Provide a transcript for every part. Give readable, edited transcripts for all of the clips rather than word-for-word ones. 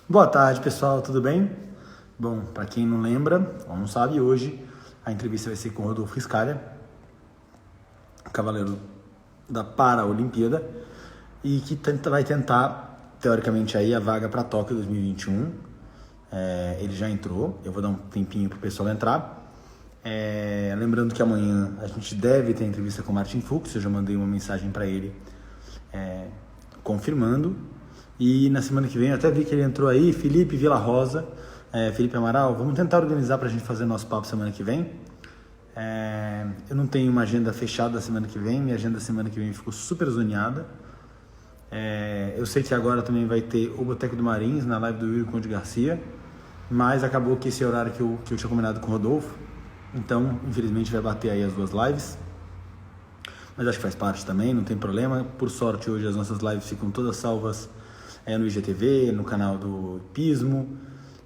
Boa tarde, pessoal, tudo bem? Bom, para quem não lembra ou não sabe, hoje a entrevista vai ser com o Rodolfo Riscalha, cavaleiro da Paralimpíada, e que vai tentar, teoricamente, aí a vaga para Tóquio 2021. Ele já entrou, eu vou dar um tempinho pro pessoal entrar. Lembrando que amanhã a gente deve ter entrevista com o Martin Fuchs, eu já mandei uma mensagem para ele confirmando. E na semana que vem, eu até vi que ele entrou aí, Felipe Vila Rosa, Felipe Amaral, vamos tentar organizar para a gente fazer nosso papo semana que vem. Eu não tenho uma agenda fechada semana que vem, minha agenda semana que vem ficou super zoneada. Eu sei que agora também vai ter o Boteco do Marins na live do Yuri Conde Garcia, mas acabou que esse horário que eu tinha combinado com o Rodolfo, então infelizmente vai bater aí as duas lives. Mas acho que faz parte também, não tem problema. Por sorte, hoje as nossas lives ficam todas salvas no IGTV, no canal do Pismo.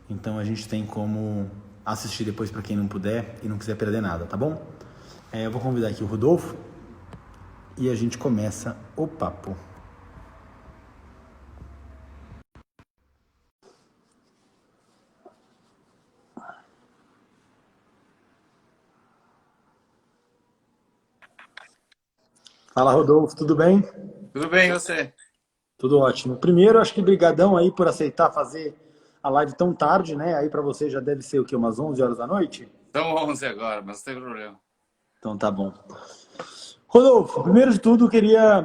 Então a gente tem como assistir depois para quem não puder e não quiser perder nada, tá bom? Eu vou convidar aqui o Rodolfo e a gente começa o papo. Fala, Rodolfo, tudo bem? Tudo bem, e você? Tudo ótimo. Primeiro, acho que brigadão aí por aceitar fazer a live tão tarde, né? Aí para você já deve ser o quê? Umas 11 horas da noite? São 11 agora, mas não tem problema. Então tá bom. Rodolfo, primeiro de tudo, eu queria.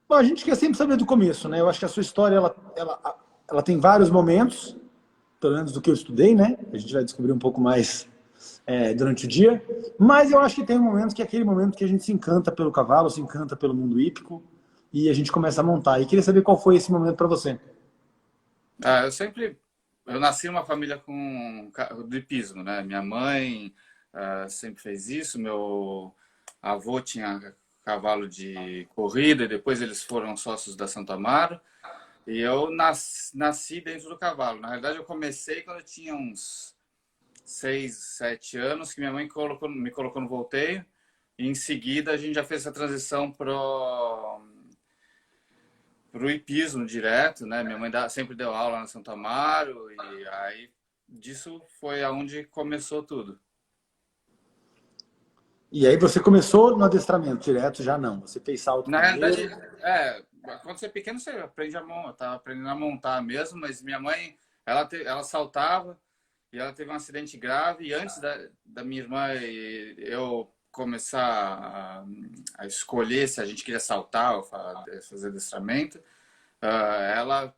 Bom, a gente quer sempre saber do começo, né? Eu acho que a sua história ela tem vários momentos, pelo menos do que eu estudei, né? A gente vai descobrir um pouco mais durante o dia. Mas eu acho que tem um momento que é aquele momento que a gente se encanta pelo cavalo, se encanta pelo mundo hípico e a gente começa a montar. E queria saber qual foi esse momento para você. Ah, eu nasci numa família com de hipismo, né? Minha mãe sempre fez isso, meu avô tinha cavalo de corrida e depois eles foram sócios da Santo Amaro e eu nasci dentro do cavalo. Na realidade, eu comecei quando eu tinha uns 6, 7 anos, que minha mãe me colocou no volteio e em seguida a gente já fez essa transição pro hipismo direto, né? Minha mãe sempre deu aula na Santo Amaro e aí disso foi aonde começou tudo. E aí você começou no adestramento direto, já não. Você fez salto Na realidade, primeiro. quando você é pequeno você aprende a montar, tá aprendendo a montar mesmo, mas minha mãe, ela saltava e ela teve um acidente grave e antes da minha irmã e eu começar a escolher se a gente queria saltar ou fazer adestramento, ela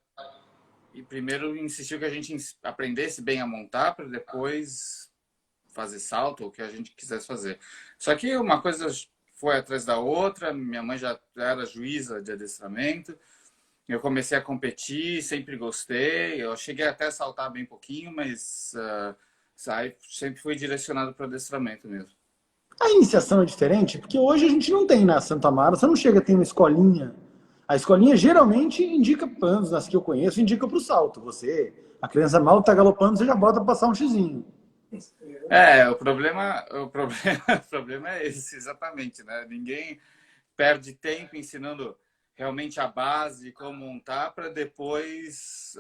e primeiro insistiu que a gente aprendesse bem a montar para depois fazer salto ou o que a gente quisesse fazer. Só que uma coisa foi atrás da outra, minha mãe já era juíza de adestramento, eu comecei a competir, sempre gostei, eu cheguei até a saltar bem pouquinho, mas sempre fui direcionado para o adestramento mesmo. A iniciação é diferente, porque hoje a gente não tem na Santa Mara, você não chega a ter uma escolinha. A escolinha geralmente indica, pelo menos nas que eu conheço, indica para o salto. Você, a criança mal está galopando, você já bota para passar um xizinho. O problema é esse, exatamente, né? Ninguém perde tempo ensinando realmente a base, como montar, para depois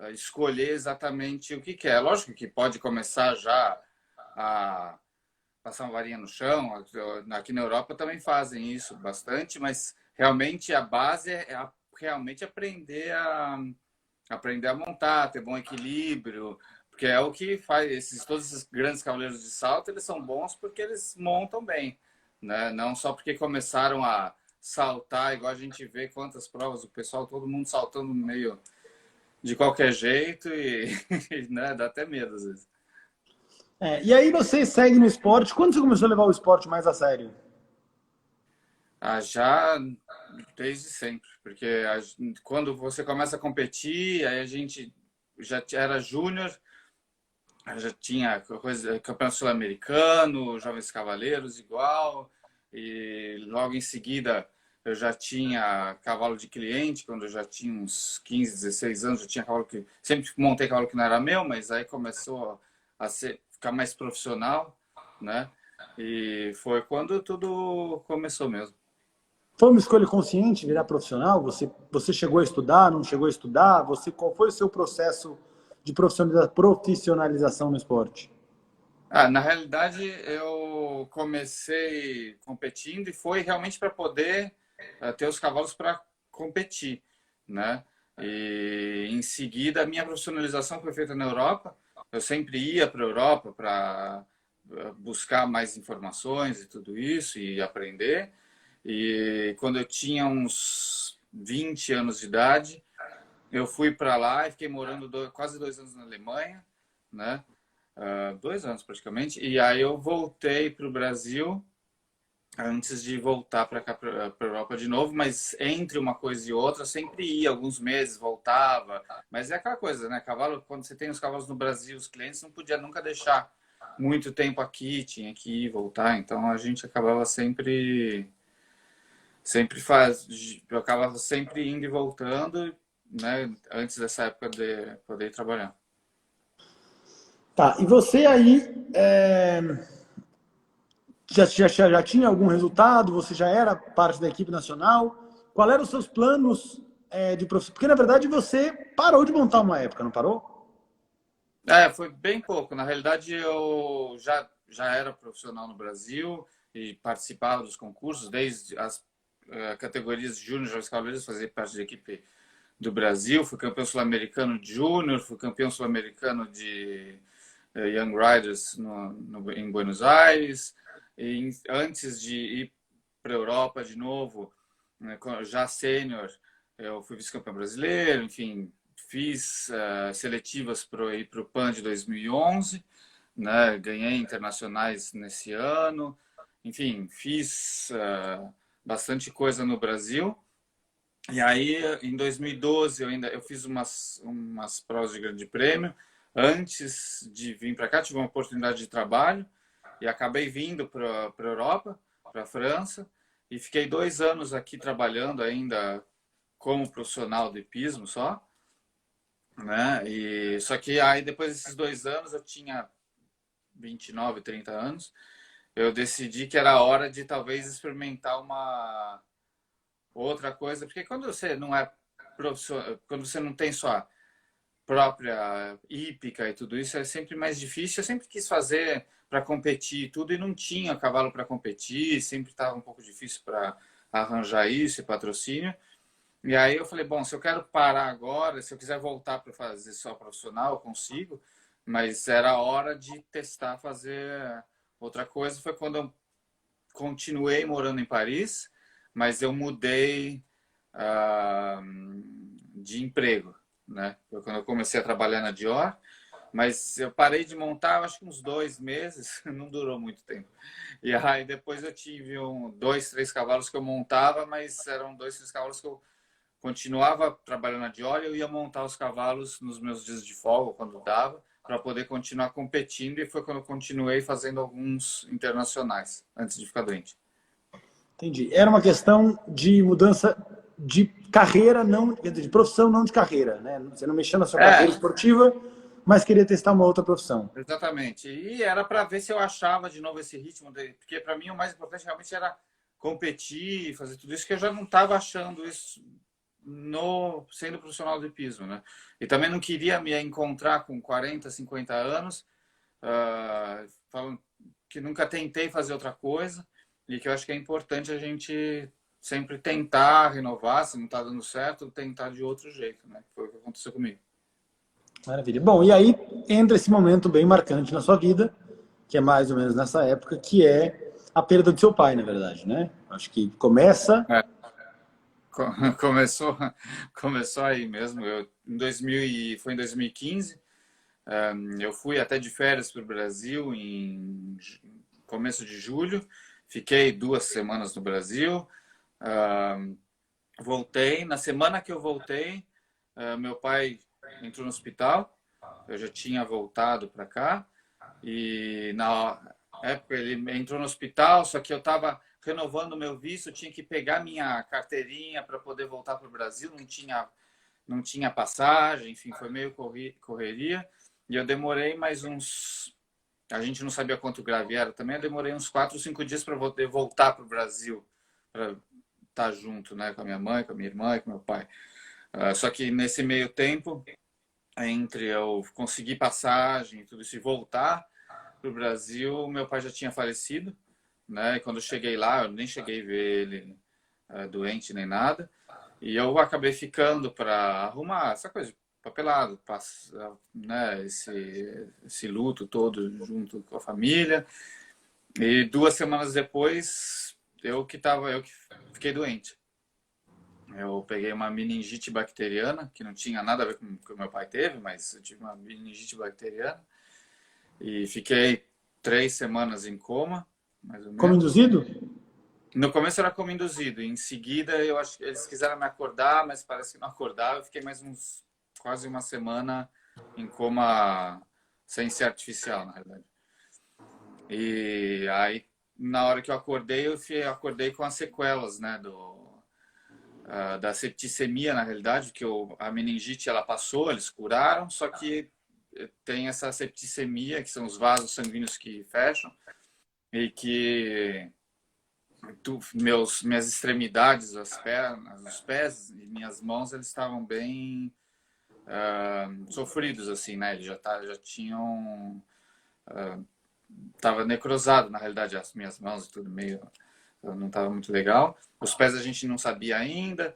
escolher exatamente o que quer. Lógico que pode começar já a passar uma varinha no chão. Aqui na Europa também fazem isso bastante, mas realmente a base é realmente aprender a montar, ter bom equilíbrio, porque é o que faz todos esses grandes cavaleiros de salto, eles são bons porque eles montam bem, né? Não só porque começaram a saltar, igual a gente vê quantas provas, o pessoal, todo mundo saltando meio de qualquer jeito e né, dá até medo às vezes. E aí você segue no esporte. Quando você começou a levar o esporte mais a sério? Já desde sempre, porque quando você começa a competir, aí a gente já era júnior, já tinha coisa, campeonato sul-americano, jovens cavaleiros igual, e logo em seguida eu já tinha cavalo de cliente, quando eu já tinha uns 15, 16 anos, eu tinha cavalo que sempre montei cavalo que não era meu, mas aí começou ficar mais profissional, né? E foi quando tudo começou mesmo. Foi uma escolha consciente virar profissional? Você chegou a estudar, não chegou a estudar? Qual foi o seu processo de profissionalização no esporte? Na realidade, eu comecei competindo e foi realmente para poder ter os cavalos para competir, né? E em seguida, a minha profissionalização foi feita na Europa. Eu sempre ia para a Europa para buscar mais informações e tudo isso e aprender. E quando eu tinha uns 20 anos de idade, eu fui para lá e fiquei morando quase 2 anos na Alemanha, né? 2 anos praticamente. E aí eu voltei para o Brasil antes de voltar para cá, para a Europa de novo, mas entre uma coisa e outra, sempre ia, alguns meses, voltava. Mas é aquela coisa, né? Cavalo, quando você tem os cavalos no Brasil, os clientes não podia nunca deixar muito tempo aqui, tinha que ir, voltar. Então a gente acabava eu acabava sempre indo e voltando, né? Antes dessa época de poder ir trabalhar. Tá, e você aí já tinha algum resultado? Você já era parte da equipe nacional? Qual eram os seus planos de profissão? Porque, na verdade, você parou de montar uma época, não parou? Foi bem pouco. Na realidade, eu já era profissional no Brasil e participava dos concursos, desde as categorias júnior aos cavaleiros, fazia parte da equipe do Brasil. Fui campeão sul-americano de júnior, fui campeão sul-americano de Young Riders em Buenos Aires. E antes de ir para a Europa de novo, né, já sênior, eu fui vice-campeão brasileiro, enfim, fiz seletivas para ir para o PAN de 2011, né, ganhei internacionais nesse ano, enfim, fiz bastante coisa no Brasil. E aí, em 2012, eu fiz umas provas de grande prêmio. Antes de vir para cá, tive uma oportunidade de trabalho e acabei vindo para a Europa, para a França, e fiquei 2 anos aqui trabalhando ainda como profissional de hipismo só, né? Só que aí, depois desses 2 anos, eu tinha 29, 30 anos, eu decidi que era hora de talvez experimentar uma outra coisa, porque quando você não é profissional, quando você não tem sua própria hípica e tudo isso, é sempre mais difícil. Eu sempre quis fazer para competir e tudo, e não tinha cavalo para competir, sempre estava um pouco difícil para arranjar isso e patrocínio. E aí eu falei, bom, se eu quero parar agora, se eu quiser voltar para fazer só profissional, eu consigo, mas era hora de testar, fazer outra coisa. Foi quando eu continuei morando em Paris, mas eu mudei de emprego, né? Foi quando eu comecei a trabalhar na Dior, mas eu parei de montar, acho que uns 2 meses, não durou muito tempo. E aí depois eu tive 2, 3 cavalos que eu montava, mas eram 2, 3 cavalos que eu continuava trabalhando na Dior e eu ia montar os cavalos nos meus dias de folga, quando dava, para poder continuar competindo. E foi quando eu continuei fazendo alguns internacionais, antes de ficar doente. Entendi. Era uma questão de mudança de carreira, não de profissão, não de carreira, né? Você não mexeu na sua carreira esportiva, mas queria testar uma outra profissão. Exatamente. E era para ver se eu achava de novo esse ritmo, porque para mim o mais importante realmente era competir, fazer tudo isso, que eu já não estava achando isso sendo profissional do hipismo, né? E também não queria me encontrar com 40, 50 anos, falando que nunca tentei fazer outra coisa, e que eu acho que é importante a gente sempre tentar renovar, se não está dando certo, tentar de outro jeito, né? Foi o que aconteceu comigo. Maravilha. Bom, e aí entra esse momento bem marcante na sua vida, que é mais ou menos nessa época, que é a perda do seu pai, na verdade, né? Acho que começa... Começou aí mesmo. Foi em 2015. Eu fui até de férias para o Brasil em começo de julho. Fiquei 2 semanas no Brasil. Voltei. Na semana que eu voltei, meu pai entrou no hospital. Eu já tinha voltado para cá. E na época ele entrou no hospital, só que eu estava renovando o meu visto, eu tinha que pegar minha carteirinha para poder voltar para o Brasil, não tinha passagem, enfim, foi meio correria. E eu demorei mais uns... A gente não sabia quanto grave era também, eu demorei uns 4 ou 5 dias para poder voltar para o Brasil, para estar junto, né, com a minha mãe, com a minha irmã e com meu pai. Só que nesse meio tempo, entre eu conseguir passagem e tudo isso e voltar para o Brasil, meu pai já tinha falecido, né? E quando eu cheguei lá, eu nem cheguei a ver ele doente nem nada. E eu acabei ficando para arrumar essa coisa, papelado, né? Esse luto todo junto com a família. E 2 semanas depois, eu que fiquei doente. Eu peguei uma meningite bacteriana, que não tinha nada a ver com o que o meu pai teve, mas eu tive uma meningite bacteriana. E fiquei 3 semanas em coma, mais ou Como menos. induzido? No começo era como induzido. Em seguida, eu acho que eles quiseram me acordar, mas parece que não acordava. Eu fiquei mais quase uma semana em coma sem ser artificial, na realidade. E aí, na hora que eu acordei, acordei com as sequelas, né, da septicemia, na realidade, que a meningite ela passou, eles curaram, só que tem essa septicemia, que são os vasos sanguíneos que fecham, e que minhas extremidades, as pernas, os pés e minhas mãos, eles estavam bem sofridos, assim, né? Eles já tinham... Tava necrosado, na realidade, as minhas mãos e tudo meio... Não estava muito legal. Os pés a gente não sabia ainda,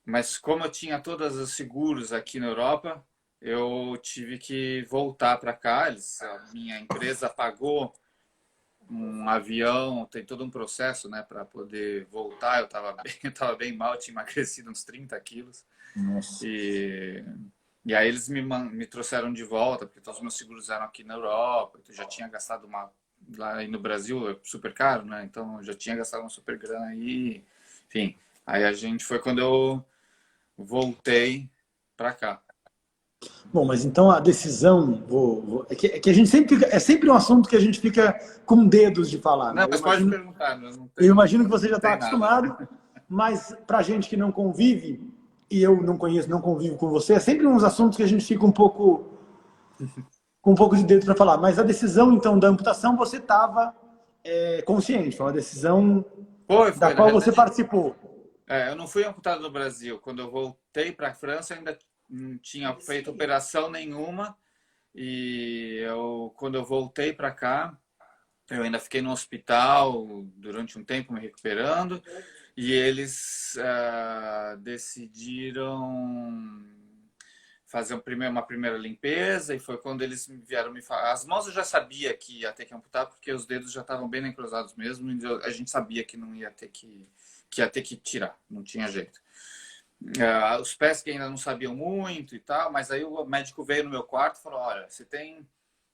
mas como eu tinha todos os seguros aqui na Europa, eu tive que voltar para cá. A minha empresa pagou um avião, tem todo um processo, né, para poder voltar. Eu tava bem mal, eu tinha emagrecido uns 30 quilos. Nossa. E aí eles me trouxeram de volta, porque todos os meus seguros eram aqui na Europa. Eu já tinha gastado lá no Brasil é super caro, né? Então eu já tinha gastado uma super grana aí. Enfim, aí foi quando eu voltei para cá. Bom, mas então a decisão, é que a gente sempre é sempre um assunto que a gente fica com dedos de falar, né? Não, mas pode perguntar. Eu imagino que você já está acostumado, mas para gente que não convive, e eu não conheço, não convivo com você, é sempre uns assuntos que a gente fica com um pouco de dedo para falar. Mas a decisão, então, da amputação, você estava consciente, foi uma decisão da qual você participou. Eu não fui amputado no Brasil. Quando eu voltei para a França, eu ainda não tinha feito operação nenhuma. E quando eu voltei para cá, eu ainda fiquei no hospital durante um tempo me recuperando. E eles decidiram fazer uma primeira limpeza. E foi quando eles vieram me falar. As mãos eu já sabia que ia ter que amputar, porque os dedos já estavam bem necrosados mesmo. E a gente sabia que não ia ter que ia ter que tirar, não tinha jeito. Os pés que ainda não sabiam muito e tal, mas aí o médico veio no meu quarto e falou, olha, você tem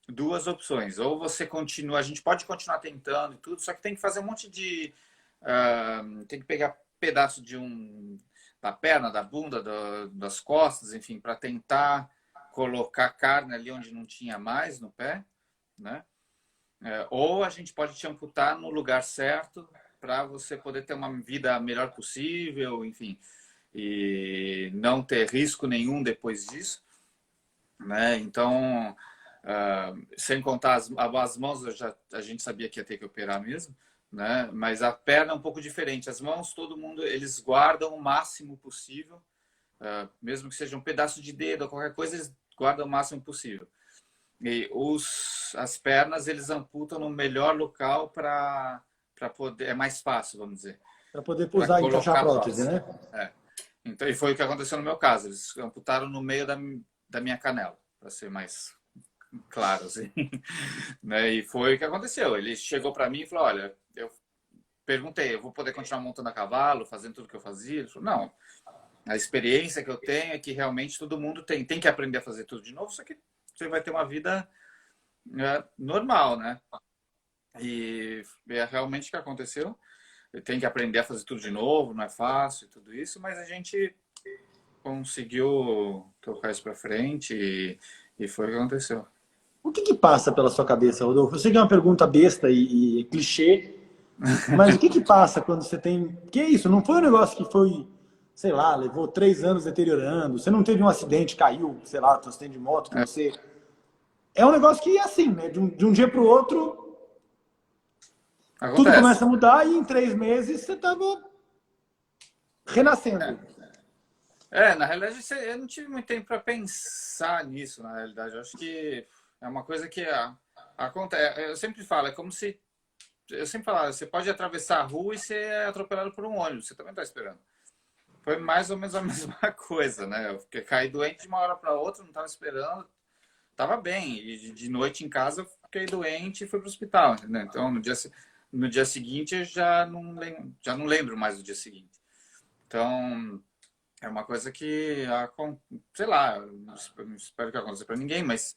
2 opções, ou você continua, a gente pode continuar tentando e tudo, só que tem que fazer um monte de... tem que pegar pedaço da perna, da bunda, das costas, enfim, para tentar colocar carne ali onde não tinha mais no pé, né? Ou a gente pode te amputar no lugar certo, para você poder ter uma vida melhor possível, enfim, e não ter risco nenhum depois disso, né? Então, sem contar as mãos, a gente sabia que ia ter que operar mesmo, né? Mas a perna é um pouco diferente. As mãos, todo mundo, eles guardam o máximo possível, mesmo que seja um pedaço de dedo ou qualquer coisa, eles guardam o máximo possível. E as pernas, eles amputam no melhor local para poder, é mais fácil, vamos dizer. Para poder usar e encaixar a prótese, né? Então, e foi o que aconteceu no meu caso. Eles amputaram no meio da minha canela, para ser mais claro, assim. Né? E foi o que aconteceu. Ele chegou para mim e falou, olha, eu perguntei, eu vou poder continuar montando a cavalo, fazendo tudo que eu fazia? Ele falou, não. A experiência que eu tenho é que realmente todo mundo tem que aprender a fazer tudo de novo, só que você vai ter uma vida normal, né? E é realmente o que aconteceu. Tem que aprender a fazer tudo de novo, não é fácil, tudo isso, mas a gente conseguiu tocar isso para frente e foi o que aconteceu. O que passa pela sua cabeça, Rodolfo? Eu sei que é uma pergunta besta e clichê, mas o que passa quando você tem... Que é isso? Não foi um negócio que foi, sei lá, levou 3 anos deteriorando, você não teve um acidente, caiu, sei lá, um acidente de moto, que você... É um negócio que é assim, né? De um dia para o outro, acontece. Tudo começa a mudar e em 3 meses você estava renascendo. Na realidade, eu não tive muito tempo para pensar nisso, na realidade. Eu acho que é uma coisa que acontece. Eu sempre falo, é como se. Eu sempre falo, você pode atravessar a rua e ser atropelado por um ônibus, você também está esperando. Foi mais ou menos a mesma coisa, né? Eu fiquei, caí doente de uma hora para outra, não estava esperando, estava bem. E de noite em casa, eu fiquei doente e fui para o hospital, entendeu? Então, no dia seguinte, eu já não lembro mais do dia seguinte. Então. É uma coisa que, sei lá, não espero que aconteça para ninguém, mas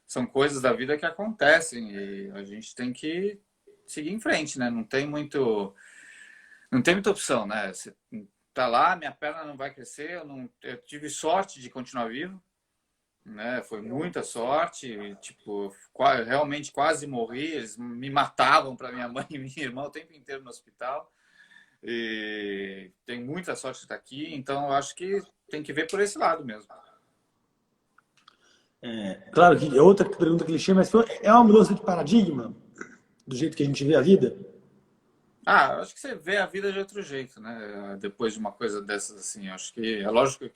são coisas da vida que acontecem e a gente tem que seguir em frente, né? Não tem muita opção, né? Você tá lá, minha perna não vai crescer, eu tive sorte de continuar vivo, né? Foi muita sorte, tipo, realmente quase morri, eles me matavam para minha mãe e minha irmã o tempo inteiro no hospital. E tem muita sorte de estar aqui, então eu acho que tem que ver por esse lado mesmo. Claro que é outra pergunta clichê, mas é uma mudança de paradigma do jeito que a gente vê a vida? Eu acho que você vê a vida de outro jeito, né? Depois de uma coisa dessas, assim, eu acho que é lógico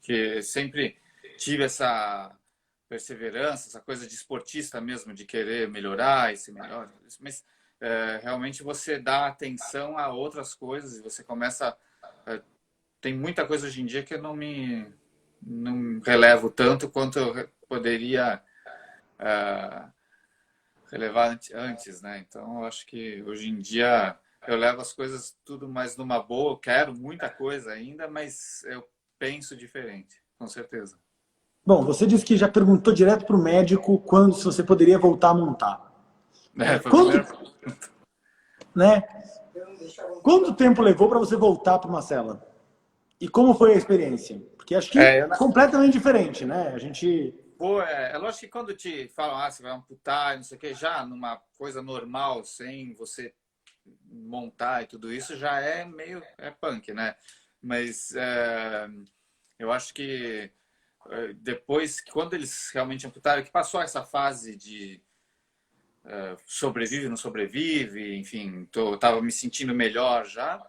que sempre tive essa perseverança, essa coisa de esportista mesmo, de querer melhorar e ser melhor, mas realmente você dá atenção a outras coisas e você começa. Tem muita coisa hoje em dia que eu não relevo tanto quanto eu poderia relevar antes, né? Então, eu acho que hoje em dia eu levo as coisas tudo mais numa boa. Eu quero muita coisa ainda, mas eu penso diferente, com certeza. Bom, você disse que já perguntou direto para o médico quando se você poderia voltar a montar. Foi a Quanto, primeira. né? Quanto tempo levou para você voltar para uma cela? E como foi a experiência? Porque acho que É, eu, completamente diferente, né? A gente. Pô, é lógico que quando te falam, você vai amputar, não sei o que, já numa coisa normal, sem você montar e tudo isso, já é meio punk, né? Mas eu acho que depois, quando eles realmente amputaram, que passou essa fase de sobrevive, não sobrevive, enfim, tava me sentindo melhor já,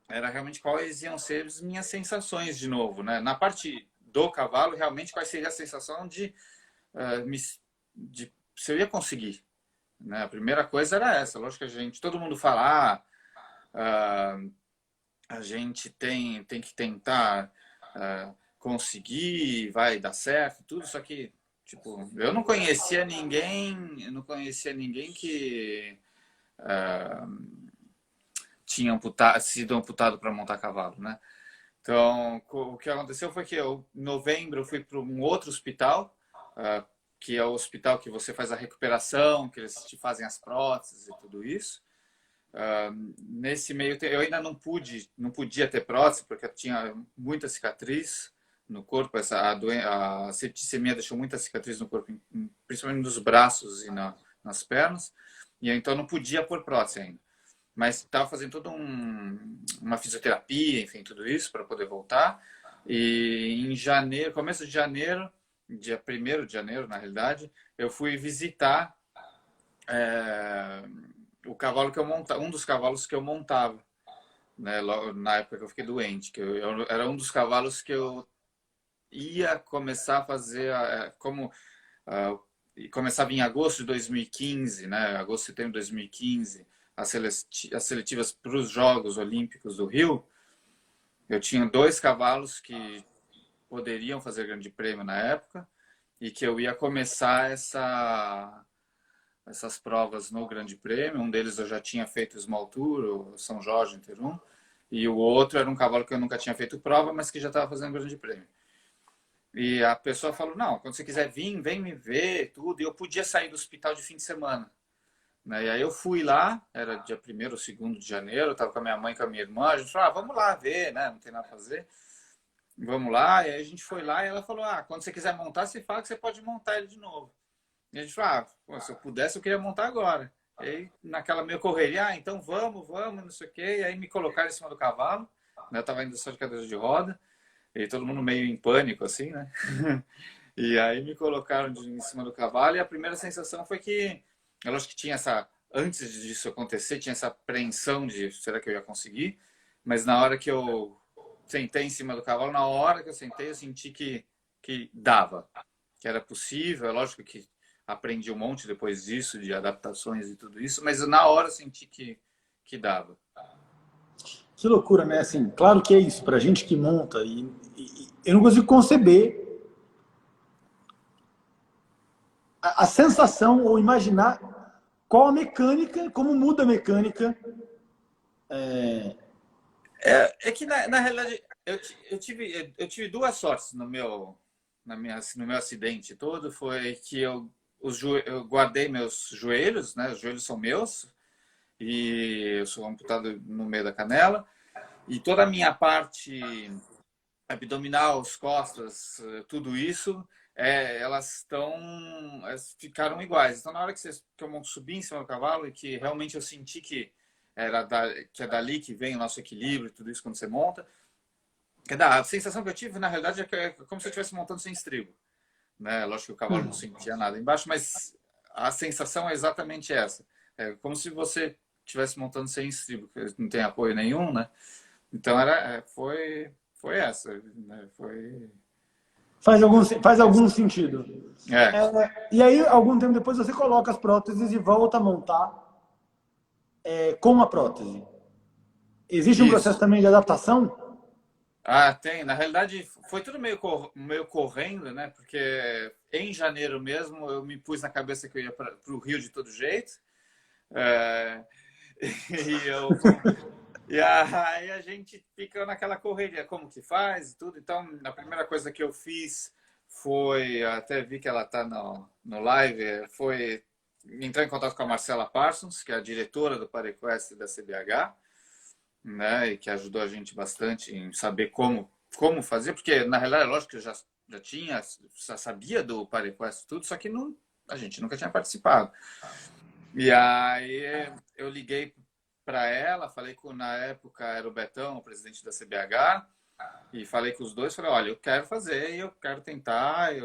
era realmente quais iam ser as minhas sensações de novo, né? Na parte do cavalo, realmente qual seria a sensação uh, me, de se eu ia conseguir, né? A primeira coisa era essa, lógico que todo mundo fala, a gente tem que tentar conseguir, vai dar certo, tudo, só que tipo, eu não conhecia ninguém que tinha sido amputado para montar cavalo, né? Então, o que aconteceu foi que em novembro eu fui para um outro hospital, que é o hospital que você faz a recuperação, que eles te fazem as próteses e tudo isso. Nesse meio eu ainda não podia ter prótese porque eu tinha muita cicatriz no corpo. A septicemia deixou muita cicatriz no corpo, principalmente nos braços e nas pernas, e então eu não podia pôr prótese ainda. Mas estava fazendo toda uma fisioterapia, enfim, tudo isso para poder voltar. E em janeiro, começo de janeiro, dia 1º de janeiro, na realidade, eu fui visitar o cavalo que eu montava, um dos cavalos que eu montava, né, na época que eu fiquei doente, era um dos cavalos que eu ia começar a fazer começava em agosto de 2015, né, agosto, setembro de 2015, as seletivas para os Jogos Olímpicos do Rio. Eu tinha 2 cavalos que poderiam fazer grande prêmio na época e que eu ia começar essas provas no Grande Prêmio. Um deles eu já tinha feito Small Tour, o São Jorge Interum, e o outro era um cavalo que eu nunca tinha feito prova, mas que já estava fazendo Grande Prêmio. E a pessoa falou, não, quando você quiser vir, vem me ver, tudo. E eu podia sair do hospital de fim de semana. Né? E aí eu fui lá, era dia 1º ou 2º de janeiro, eu estava com a minha mãe e com a minha irmã, a gente falou, vamos lá ver, né? Não tem nada a fazer. Vamos lá, e aí a gente foi lá e ela falou, quando você quiser montar, você fala que você pode montar ele de novo. E a gente falou, se eu pudesse, eu queria montar agora. E aí, naquela meio correria, então vamos, não sei o quê. E aí me colocaram em cima do cavalo, né? Eu tava indo só de cadeira de roda, e todo mundo meio em pânico, assim, né? E aí me colocaram em cima do cavalo, e a primeira sensação foi que, eu acho que tinha antes disso acontecer, tinha essa apreensão de será que eu ia conseguir? mas na hora que eu sentei em cima do cavalo, na hora que eu sentei, eu senti que dava, que era possível. É lógico que aprendi um monte depois disso, de adaptações e tudo isso, mas na hora eu senti que dava. Que loucura, né? Assim, claro que é isso, pra gente que monta, e eu não consigo conceber a sensação ou imaginar qual a mecânica, como muda a mecânica. É que, na realidade, eu tive duas sortes no meu acidente todo. Foi que eu guardei meus joelhos, né? Os joelhos são meus, e eu sou amputado no meio da canela. E toda a minha parte abdominal, as costas, tudo isso, elas ficaram iguais. Então, na hora que eu subi em cima do cavalo e que realmente eu senti que é dali que vem o nosso equilíbrio e tudo isso quando você monta, a sensação que eu tive, na realidade, é que é como se eu estivesse montando sem estribo, né? Lógico que o cavalo não sentia nada embaixo, mas a sensação é exatamente essa. É como se você estivesse montando sem estribo, porque não tem apoio nenhum, né? Então, foi essa, né? Faz algum sentido. É, E aí, algum tempo depois, você coloca as próteses e volta a montar com a prótese. Existe um processo isso. também de adaptação? Ah, tem. Na realidade, foi tudo meio correndo, né? Porque em janeiro mesmo eu me pus na cabeça que eu ia para o Rio de todo jeito. É, e e aí a gente fica naquela correria, como que faz e tudo. Então, a primeira coisa que eu fiz foi, até vi que ela está no live, foi entrar em contato com a Marcela Parsons, que é a diretora do ParaQuest da CBH, né, e que ajudou a gente bastante em saber como fazer, porque na realidade, lógico que eu já sabia do ParaQuest tudo, só que a gente nunca tinha participado. E aí eu liguei para ela, falei com, na época era o Betão, o presidente da CBH, e falei com os dois, falei, olha, eu quero fazer e eu quero tentar. É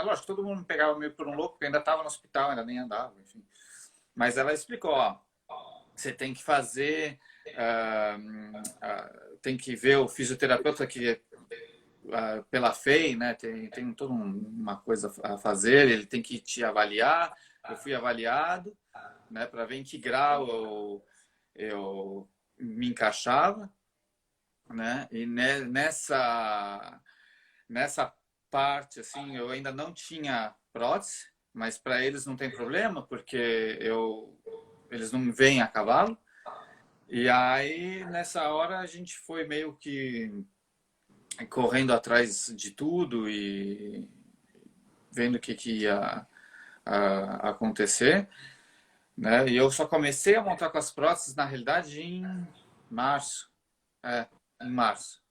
lógico, todo mundo me pegava meio por um louco, porque ainda estava no hospital, ainda nem andava, enfim. Mas ela explicou, ó, você tem que fazer, tem que ver o fisioterapeuta que pela FEI, né, tem toda uma coisa a fazer, ele tem que te avaliar. Eu fui avaliado, né, para ver em que grau eu me encaixava, né? E nessa parte assim, eu ainda não tinha prótese, mas para eles não tem problema, porque eles não me veem a cavalo. E aí nessa hora a gente foi meio que correndo atrás de tudo e vendo o que ia acontecer, né? E eu só comecei a montar com as próteses na realidade em março. Em março.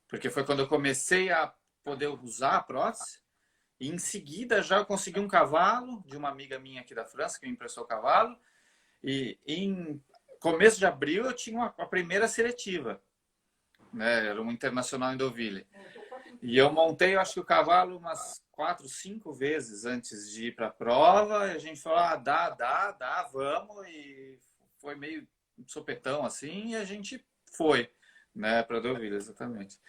Porque foi quando eu comecei a poder usar a prótese. E em seguida já eu consegui um cavalo de uma amiga minha aqui da França, que me emprestou o cavalo. E em começo de abril eu tinha a primeira seletiva, né? Era um internacional em Deauville. E eu montei, eu acho que o cavalo umas 4, 5 vezes antes de ir para a prova. E a gente falou, dá, vamos. E foi meio sopetão assim, e a gente foi, né, para Deauville, exatamente.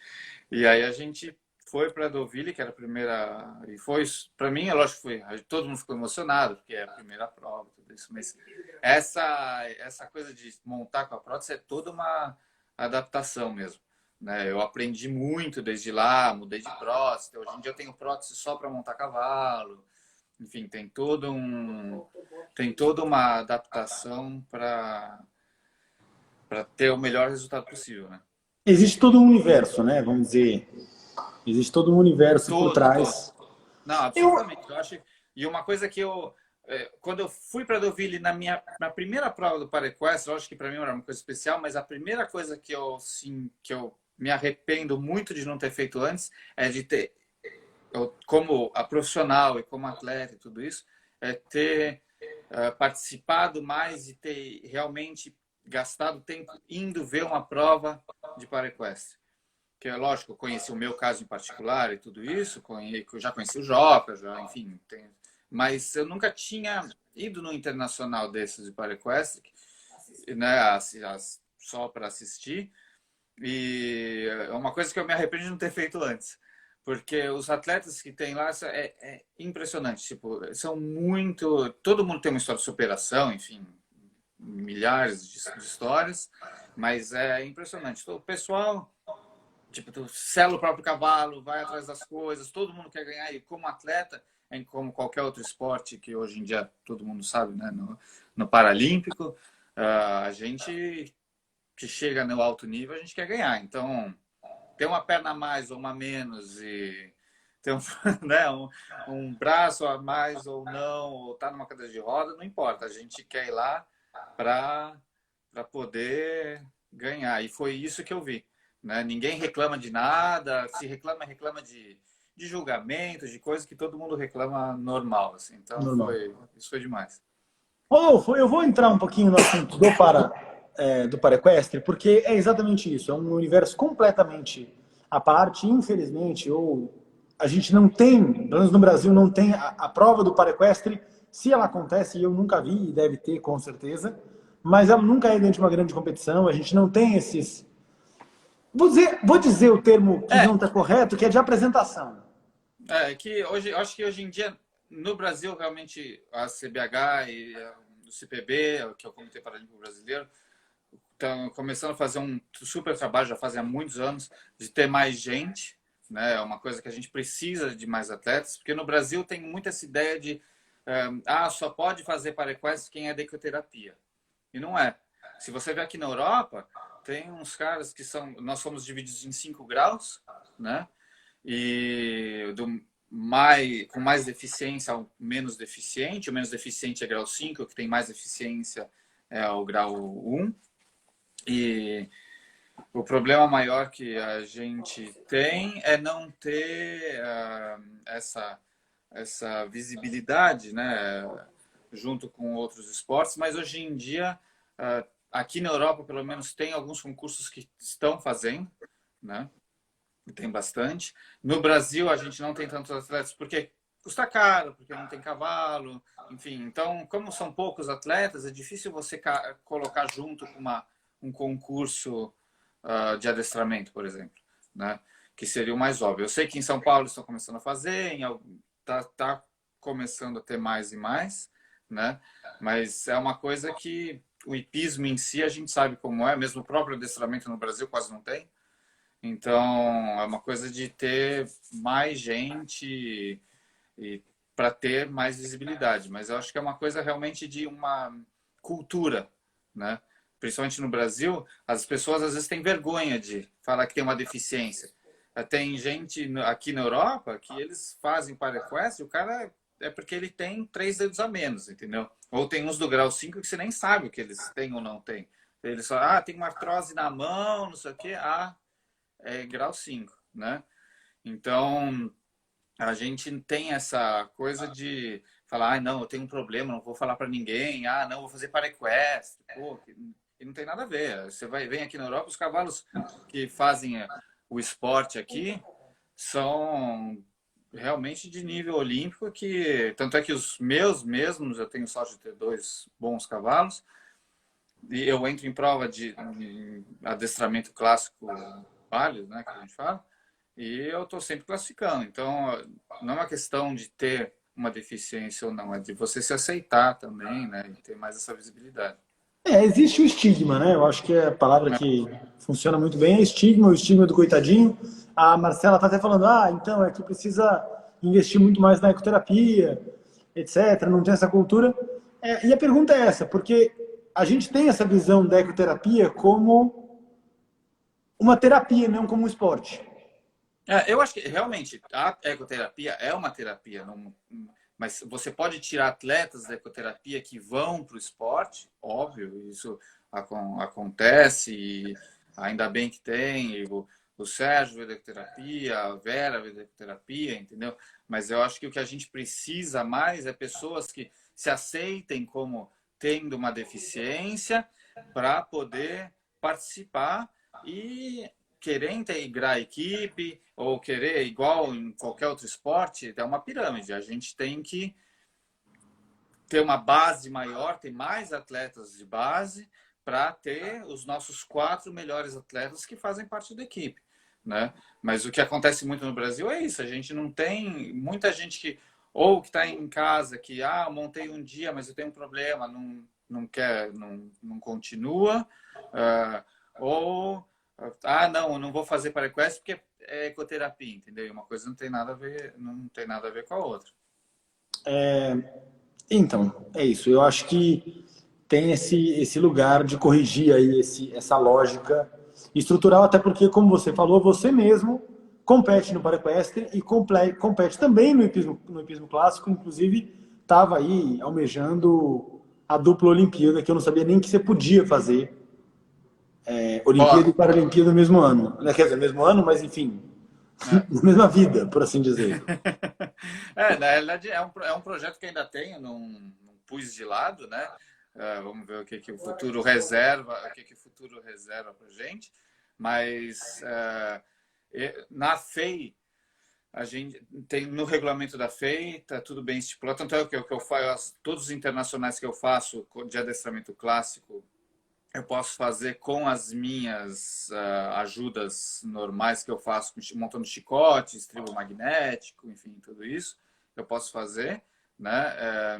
E aí a gente foi para Deauville, que era a primeira, e foi, para mim, é lógico que foi, todo mundo ficou emocionado, porque é a primeira prova, tudo isso, mas essa coisa de montar com a prótese é toda uma adaptação mesmo, né? Eu aprendi muito desde lá, mudei de prótese, hoje em dia eu tenho prótese só para montar cavalo, enfim, tem toda uma adaptação para ter o melhor resultado possível, né? Existe todo um universo, né? Vamos dizer, existe todo um universo por Todo. trás. Não, Eu, absolutamente. Eu acho. E uma coisa que quando eu fui para Deauville na primeira prova do ParaQuest, eu acho que para mim era uma coisa especial, mas a primeira coisa que eu me arrependo muito de não ter feito antes é de ter, como a profissional e como atleta e tudo isso, é ter participado mais e ter realmente gastado tempo indo ver uma prova de ParaQuest. Que é lógico, eu conheci o meu caso em particular e tudo isso, já conheci o Joca, enfim, mas eu nunca tinha ido no internacional desses de ParaQuest, né, só para assistir. E é uma coisa que eu me arrependo de não ter feito antes. Porque os atletas que tem lá é impressionante. Tipo, são muito. Todo mundo tem uma história de superação, enfim, milhares de histórias, mas é impressionante. O pessoal, tipo, tu sela o próprio cavalo, vai atrás das coisas, todo mundo quer ganhar. E como atleta, como qualquer outro esporte que hoje em dia todo mundo sabe, né? No Paralímpico, a gente que chega no alto nível, a gente quer ganhar. Então, ter uma perna a mais ou uma a menos e ter um, né, um braço a mais ou não, ou estar tá numa cadeira de roda, não importa. A gente quer ir lá para poder ganhar. E foi isso que eu vi. Né? Ninguém reclama de nada. Se reclama, reclama de julgamentos, de coisas que todo mundo reclama normal. Assim. Então, Normal. isso foi demais. Rodolfo, eu vou entrar um pouquinho no assunto do paraequestre, porque é exatamente isso. É um universo completamente à parte, infelizmente, ou a gente não tem, pelo menos no Brasil, não tem a prova do paraequestre. Se ela acontece, e eu nunca vi, e deve ter com certeza, mas ela nunca é dentro de uma grande competição. A gente não tem esses. Vou dizer o termo que não está correto, que é de apresentação. Que hoje, acho que hoje em dia, no Brasil, realmente, a CBH e o CPB, que é o Comitê Paralímpico Brasileiro, estão começando a fazer um super trabalho, já fazem há muitos anos, de ter mais gente, né? É uma coisa que a gente precisa de mais atletas, porque no Brasil tem muita essa ideia de só pode fazer paraequestre quem é de ecoterapia. E não é. Se você vê aqui na Europa, tem uns caras que são... Nós somos divididos em 5 graus, né? E com mais deficiência ao menos deficiente. O menos deficiente é grau 5, o que tem mais deficiência é o grau 1. E o problema maior que a gente tem é não ter essa visibilidade, né, junto com outros esportes, mas hoje em dia, aqui na Europa, pelo menos, tem alguns concursos que estão fazendo, né? Tem bastante. No Brasil, a gente não tem tantos atletas porque custa caro, porque não tem cavalo, enfim. Então, como são poucos atletas, é difícil você colocar junto com um concurso de adestramento, por exemplo, né? Que seria o mais óbvio. Eu sei que em São Paulo estão começando a fazer, tá começando a ter mais e mais, né? Mas é uma coisa que o hipismo em si a gente sabe como é, mesmo o próprio adestramento no Brasil quase não tem. Então, é uma coisa de ter mais gente e para ter mais visibilidade. Mas eu acho que é uma coisa realmente de uma cultura, né? Principalmente no Brasil, as pessoas às vezes têm vergonha de falar que tem uma deficiência. Tem gente aqui na Europa que eles fazem paraequestre, o cara é porque ele tem 3 dedos a menos, entendeu? Ou tem uns do grau 5 que você nem sabe o que eles têm ou não têm. Eles falam, tem uma artrose na mão, não sei o quê. É grau 5, né? Então, a gente tem essa coisa de falar, não, eu tenho um problema, não vou falar para ninguém, não, vou fazer paraequestre, pô, e não tem nada a ver. Você vem aqui na Europa, os cavalos que fazem o esporte aqui são realmente de nível olímpico, que tanto é que os meus mesmos, eu tenho sorte de ter 2 bons cavalos, e eu entro em prova de adestramento clássico válido, né, que a gente fala, e eu estou sempre classificando. Então, não é uma questão de ter uma deficiência ou não, é de você se aceitar também, né, e ter mais essa visibilidade. Existe o estigma, né? Eu acho que é a palavra que funciona muito bem é estigma, o estigma do coitadinho. A Marcela está até falando, então é que precisa investir muito mais na ecoterapia, etc. Não tem essa cultura. E a pergunta é essa, porque a gente tem essa visão da ecoterapia como uma terapia, não como um esporte. Eu acho que realmente a ecoterapia é uma terapia, mas você pode tirar atletas da ecoterapia que vão para o esporte, óbvio, isso acontece, e ainda bem que tem, e o Sérgio veio da ecoterapia, a Vera veio da ecoterapia, entendeu? Mas eu acho que o que a gente precisa mais é pessoas que se aceitem como tendo uma deficiência para poder participar e querer integrar a equipe ou querer, igual em qualquer outro esporte, é uma pirâmide. A gente tem que ter uma base maior, ter mais atletas de base para ter os nossos 4 melhores atletas que fazem parte da equipe, né? Mas o que acontece muito no Brasil é isso, a gente não tem muita gente que ou que está em casa que montei um dia, mas eu tenho um problema, não quer, não continua, ou não, eu não vou fazer para Equest porque é ecoterapia, entendeu? Uma coisa não tem nada a ver, não tem nada a ver com a outra. Então, é isso. Eu acho que tem esse lugar de corrigir aí essa lógica estrutural, até porque, como você falou, você mesmo compete no paraequestre e compete também no hipismo clássico, inclusive estava aí almejando a dupla Olimpíada, que eu não sabia nem que você podia fazer Olimpíada e Paralimpíada no mesmo ano. Quer dizer, no mesmo ano, mas enfim, na mesma vida, por assim dizer. Na realidade, é um projeto que ainda tenho, não pus de lado, né? Vamos ver o que o futuro reserva, o futuro reserva para gente. Mas na FEI, a gente tem no regulamento da FEI, tá tudo bem estipulado. Tanto é que eu faço, todos os internacionais que eu faço de adestramento clássico, eu posso fazer com as minhas ajudas normais que eu faço, montando chicote, estribo magnético, enfim, tudo isso. Eu posso fazer, né?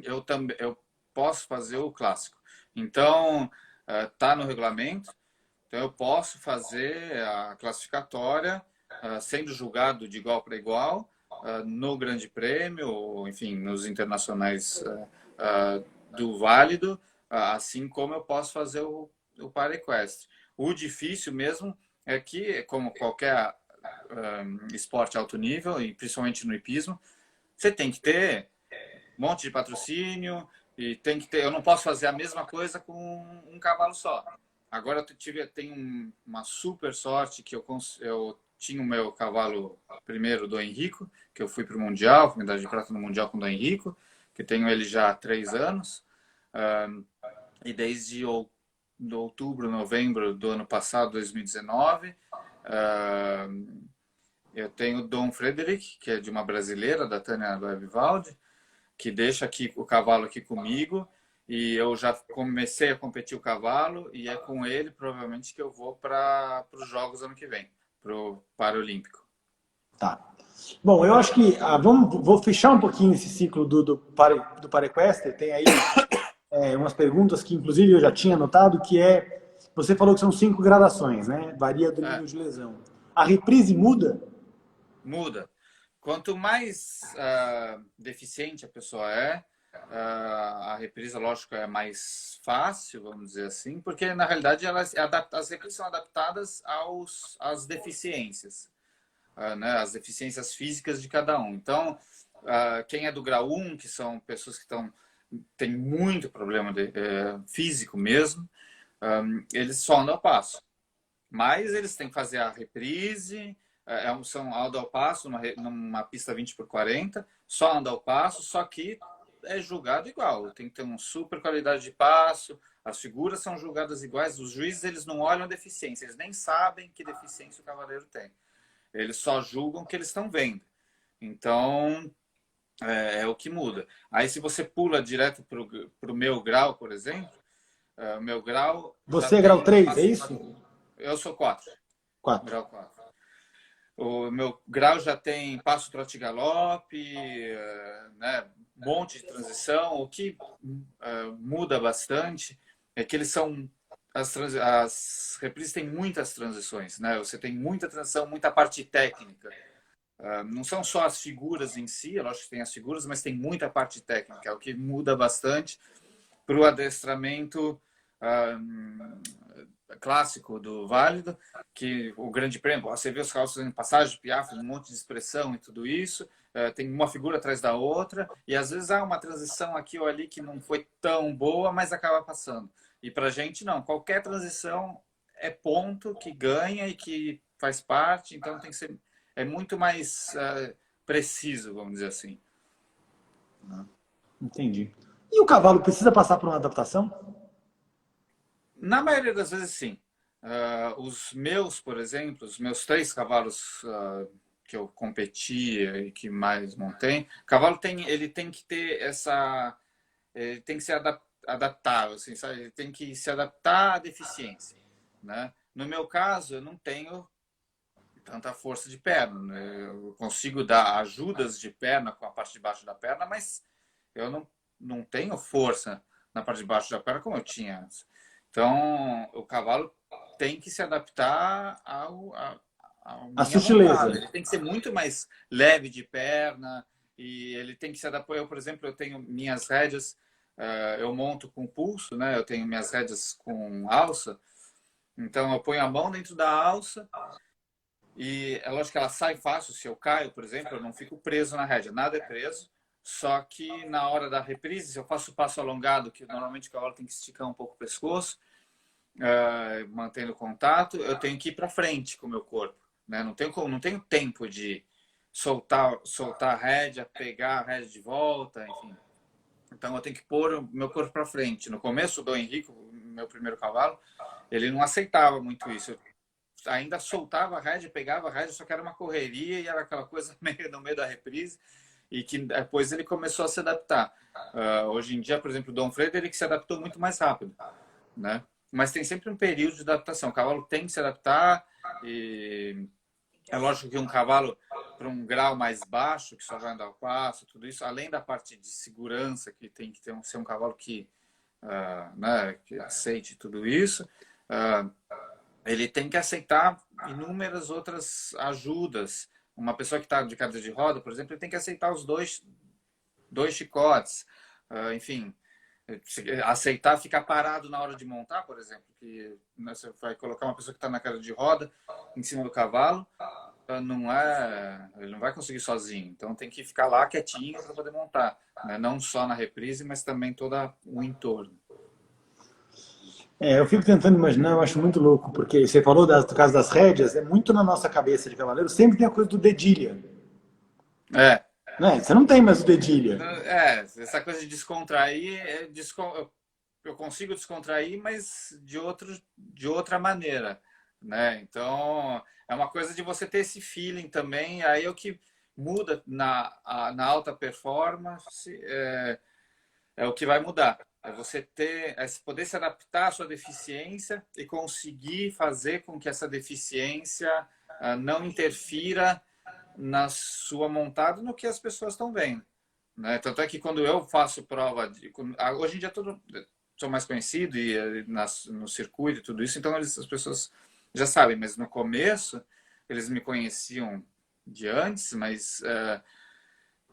Eu posso fazer o clássico. Então, tá no regulamento. Então, eu posso fazer a classificatória sendo julgado de igual para igual no Grande Prêmio, ou, enfim, nos internacionais do válido, assim como eu posso fazer o para-equestre. O difícil mesmo é que, como qualquer esporte alto nível, e principalmente no hipismo, você tem que ter um monte de patrocínio e tem que ter. Eu não posso fazer a mesma coisa com um cavalo só. Agora eu tenho uma super sorte que eu tinha o meu cavalo primeiro do Henrico, que eu fui para o Mundial, fui medalha de prata no Mundial com o do Henrico, que tenho ele já há 3 anos. E desde outubro, novembro do ano passado, 2019, eu tenho o Dom Frederic, que é de uma brasileira, da Tânia Vivaldi, que deixa aqui o cavalo aqui comigo, e eu já comecei a competir o cavalo, e é com ele provavelmente que eu vou para os Jogos ano que vem, para o Paralímpico. Tá. Bom, eu acho que vou fechar um pouquinho esse ciclo do Paraequestre. Tem aí umas perguntas que, inclusive, eu já tinha anotado, que você falou que são 5 gradações, né? Varia do nível de lesão. A reprise muda? Muda. Quanto mais deficiente a pessoa a reprise, lógico, é mais fácil, vamos dizer assim, porque, na realidade, as reprises são adaptadas às deficiências, né? As deficiências físicas de cada um. Então, quem é do grau 1, que são pessoas que têm muito problema físico mesmo, eles só andam ao passo. Mas eles têm que fazer a reprise, são anda ao passo numa pista 20x40, só anda ao passo, só que é julgado igual. Tem que ter uma super qualidade de passo, as figuras são julgadas iguais, os juízes eles não olham a deficiência, eles nem sabem que deficiência o cavaleiro tem. Eles só julgam o que eles estão vendo. Então, é o que muda. Aí, se você pula direto para o meu grau, por exemplo, o meu grau... Você é grau 3, é isso? Eu sou 4. 4. Grau 4. O meu grau já tem passo, trote, galope, né, monte de transição. O que muda bastante é que eles são... As reprises têm muitas transições, né? Você tem muita transição, muita parte técnica. Não são só as figuras em si, lógico que tem as figuras, mas tem muita parte técnica, o que muda bastante para o adestramento clássico do válido, que o Grande Prêmio, você vê os carros fazendo passagem, piafre, um monte de expressão e tudo isso, tem uma figura atrás da outra, e às vezes há uma transição aqui ou ali que não foi tão boa, mas acaba passando. E para a gente, não. Qualquer transição é ponto que ganha e que faz parte, então tem que ser muito mais preciso, vamos dizer assim. Entendi. E o cavalo precisa passar por uma adaptação? Na maioria das vezes, sim. Os meus, por exemplo, os meus 3 cavalos que eu competia e que mais montei, o cavalo ele tem que ter ele tem que ser adaptável, assim, sabe? Ele tem que se adaptar à deficiência, né? No meu caso, eu não tenho tanta força de perna, né? Eu consigo dar ajudas de perna com a parte de baixo da perna, mas eu não tenho força na parte de baixo da perna como eu tinha antes. Então, o cavalo tem que se adaptar à A minha montada. sutileza. Ele tem que ser muito mais leve de perna e ele tem que se adaptar. Eu, por exemplo, eu tenho minhas rédeas, eu monto com pulso, né? Eu tenho minhas rédeas com alça. Então, eu ponho a mão dentro da alça e é lógico que ela sai fácil. Se eu caio, por exemplo, eu não fico preso na rédea. Nada é preso. Só que na hora da reprise, se eu faço o passo alongado, que normalmente o cavalo tem que esticar um pouco o pescoço, mantendo contato, eu tenho que ir para frente com o meu corpo, né? Não tenho tempo de soltar a rédea, pegar a rédea de volta, enfim. Então eu tenho que pôr o meu corpo para frente. No começo, o Dom Henrique, meu primeiro cavalo, ele não aceitava muito isso. Eu ainda soltava a rédea, pegava a rédea, só que era uma correria e era aquela coisa meio no meio da reprise e que depois ele começou a se adaptar. Hoje em dia, por exemplo, o Dom Frederic se adaptou muito mais rápido, né? Mas tem sempre um período de adaptação. O cavalo tem que se adaptar e é lógico que um cavalo para um grau mais baixo, que só vai andar ao passo, tudo isso, além da parte de segurança, que tem que ser um cavalo que, né, que aceite tudo isso, ele tem que aceitar inúmeras outras ajudas. Uma pessoa que está de cadeira de roda, por exemplo, ele tem que aceitar os dois chicotes, enfim, aceitar ficar parado na hora de montar, por exemplo, que, né, você vai colocar uma pessoa que está na cadeira de roda em cima do cavalo, ele não vai conseguir sozinho, então tem que ficar lá quietinho para poder montar, né? Não só na reprise, mas também todo o entorno. Eu fico tentando imaginar, eu acho muito louco, porque você falou do caso das rédeas, é muito na nossa cabeça de cavaleiro, sempre tem a coisa do dedilha. É, Né? Você não tem mais o dedilha. essa coisa de descontrair, eu consigo descontrair, mas de outra maneira, né? Então, é uma coisa de você ter esse feeling também, aí é o que muda na alta performance, é o que vai mudar. É você poder se adaptar à sua deficiência e conseguir fazer com que essa deficiência não interfira na sua montada no que as pessoas estão vendo, né? Tanto é que quando eu faço prova hoje em dia sou mais conhecido e no circuito e tudo isso, então as pessoas já sabem, mas no começo eles me conheciam de antes, mas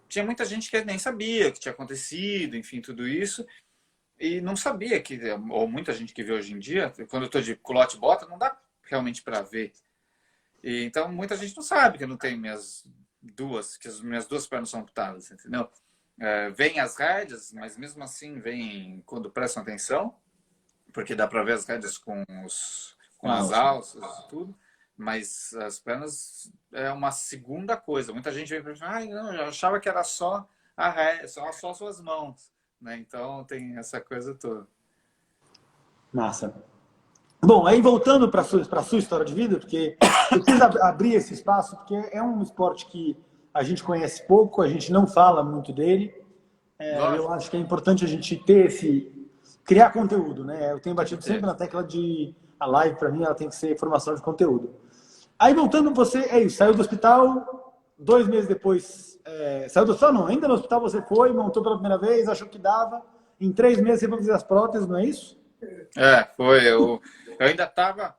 tinha muita gente que nem sabia o que tinha acontecido, enfim, tudo isso, e não sabia ou muita gente que vê hoje em dia, quando eu estou de culote e bota, não dá realmente para ver. E, então, muita gente não sabe que eu não tenho que as minhas duas pernas são amputadas, entendeu? Vem as rédeas, mas mesmo assim vem quando prestam atenção, porque dá para ver as rédeas com as alças e tudo, mas as pernas é uma segunda coisa. Muita gente vem para mim, não, eu achava que era só a ré, só suas mãos, né? Então tem essa coisa toda. Massa. Bom, aí voltando para a sua história de vida, porque eu quis abrir esse espaço, porque é um esporte que a gente conhece pouco, a gente não fala muito dele. Eu acho que é importante a gente criar conteúdo, né? Eu tenho batido sempre na tecla de a live, para mim, ela tem que ser formação de conteúdo. Aí voltando, você, saiu do hospital, 2 meses depois, saiu do hospital não, ainda no hospital você foi, montou pela primeira vez, achou que dava, em 3 meses você foi fazer as próteses, não é isso? Foi. Eu ainda tava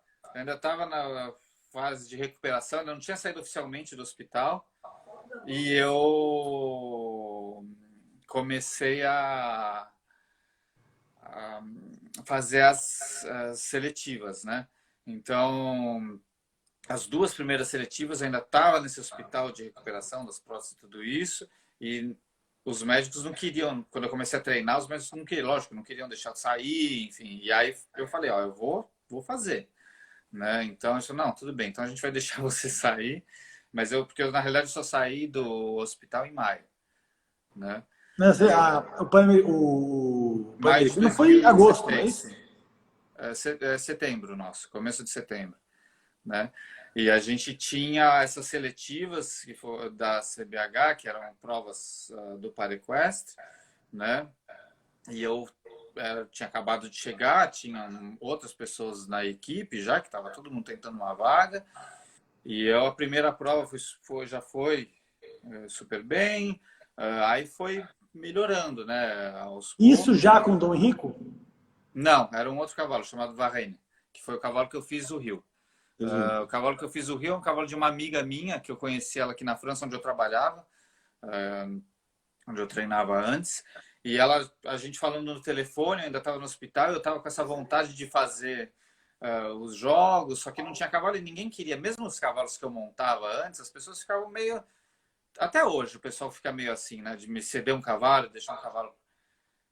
na fase de recuperação, eu não tinha saído oficialmente do hospital e eu comecei a fazer as seletivas, né? Então, as 2 primeiras seletivas eu ainda estava nesse hospital de recuperação das próteses e tudo isso, e os médicos não queriam, quando eu comecei a treinar, os médicos não queriam, lógico, não queriam deixar eu sair, enfim. E aí eu falei, eu vou fazer, né? Então eu disse, não, tudo bem, então a gente vai deixar você sair, mas porque eu na realidade só saí do hospital em maio, né? Mas, Maio de não foi agosto, não é 2016. isso? Setembro nosso, começo de setembro, né? E a gente tinha essas seletivas que da CBH, que eram provas do ParaQuest, né? E eu tinha acabado de chegar, tinha outras pessoas na equipe já, que estava todo mundo tentando uma vaga. E eu, a primeira prova já foi super bem, aí foi melhorando, né? Aos Isso poucos. já com Dom Henrico? Não, era um outro cavalo chamado Varrene, que foi o cavalo que eu fiz o Rio. Entendi. O cavalo que eu fiz o Rio é um cavalo de uma amiga minha, que eu conheci ela aqui na França, onde eu trabalhava, onde eu treinava antes. E a gente falando no telefone, eu ainda estava no hospital, eu estava com essa vontade de fazer os jogos, só que não tinha cavalo e ninguém queria. Mesmo os cavalos que eu montava antes, as pessoas ficavam meio. Até hoje o pessoal fica meio assim, né? De me ceder um cavalo, deixar um cavalo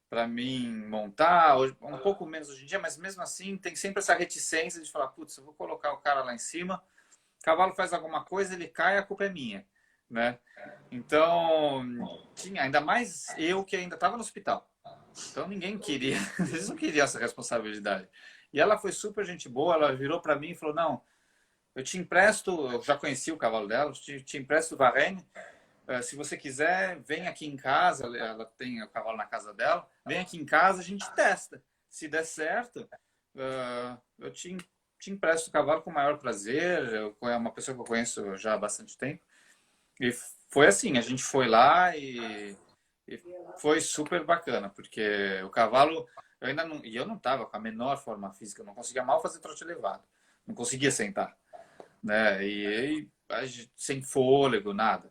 para mim montar, hoje, um pouco menos hoje em dia, mas mesmo assim tem sempre essa reticência de falar, putz, eu vou colocar o cara lá em cima, o cavalo faz alguma coisa, ele cai, a culpa é minha, né? Então, tinha ainda mais eu que ainda estava no hospital. Então ninguém queria, eles não queriam essa responsabilidade. E ela foi super gente boa, ela virou para mim e falou, não, eu te empresto, eu já conheci o cavalo dela, te empresto o Varenne, se você quiser, vem aqui em casa, ela tem o cavalo na casa dela, vem aqui em casa, a gente testa. Se der certo, eu te empresto o cavalo com o maior prazer, é uma pessoa que eu conheço já há bastante tempo. E foi assim, a gente foi lá e foi super bacana, porque o cavalo, eu não estava com a menor forma física, eu não conseguia mal fazer trote elevado, não conseguia sentar, né? Sem fôlego, nada.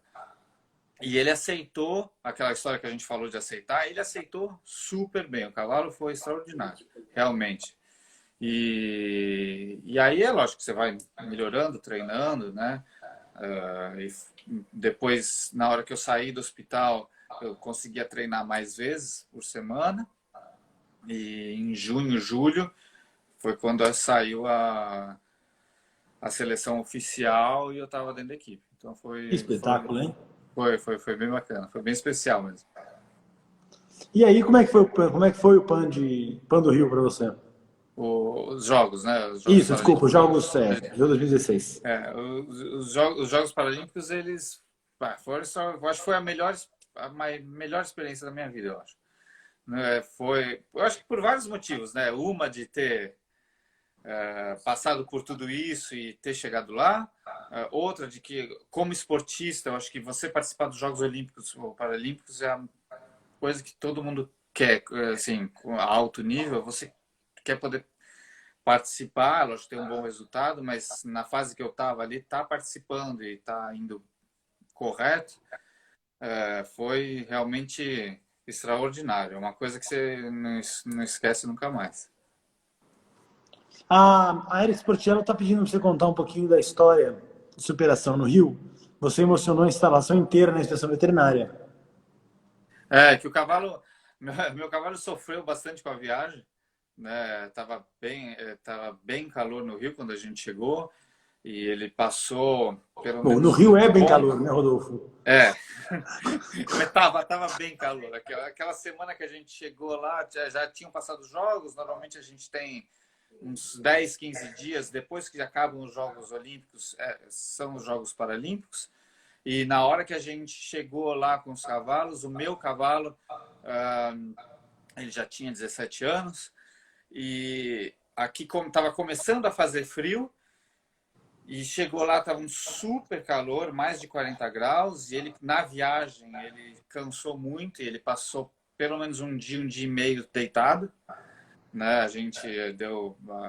E ele aceitou, aquela história que a gente falou de aceitar, ele aceitou super bem. O cavalo foi extraordinário, realmente. E aí é lógico que você vai melhorando, treinando, né? E depois, na hora que eu saí do hospital, eu conseguia treinar mais vezes por semana. E em junho, julho, foi quando saiu a seleção oficial e eu estava dentro da equipe. Então Que espetáculo, hein? foi bem bacana, foi bem especial mesmo. E aí, como é que foi como é que foi o Pan do Rio para você? Os jogos, né? Os Jogos Isso, desculpa, os Paralímpicos. Jogos Rio 2016. Os Jogos Paralímpicos, eles foram só, eu acho que foi melhor experiência da minha vida, eu acho. Né, eu acho que por vários motivos, né? Uma de ter passado por tudo isso e ter chegado lá. Outra de que, como esportista, eu acho que você participar dos Jogos Olímpicos ou Paralímpicos é a coisa que todo mundo quer, assim, com alto nível, você quer poder participar, lógico, ter um bom resultado, mas na fase que eu estava ali, tá participando e tá indo correto, foi realmente extraordinário. É uma coisa que você não esquece nunca mais. A Eric Sportiello está pedindo para você contar um pouquinho da história de superação no Rio. Você emocionou a instalação inteira na inspeção veterinária. Que o cavalo, meu cavalo sofreu bastante com a viagem, né? Tava bem calor no Rio quando a gente chegou e ele passou pelo Bom, no menos Rio um é bem bom. calor, né, Rodolfo? É, mas tava bem calor. Aquela semana que a gente chegou lá, já tinham passado os jogos. Normalmente a gente tem uns 10, 15 dias depois que acabam os Jogos Olímpicos, são os Jogos Paralímpicos. E na hora que a gente chegou lá com os cavalos, o meu cavalo, ele já tinha 17 anos, e aqui estava começando a fazer frio, e chegou lá, estava um super calor, mais de 40 graus, e ele, na viagem, ele cansou muito, e ele passou pelo menos um dia e meio deitado, né? A gente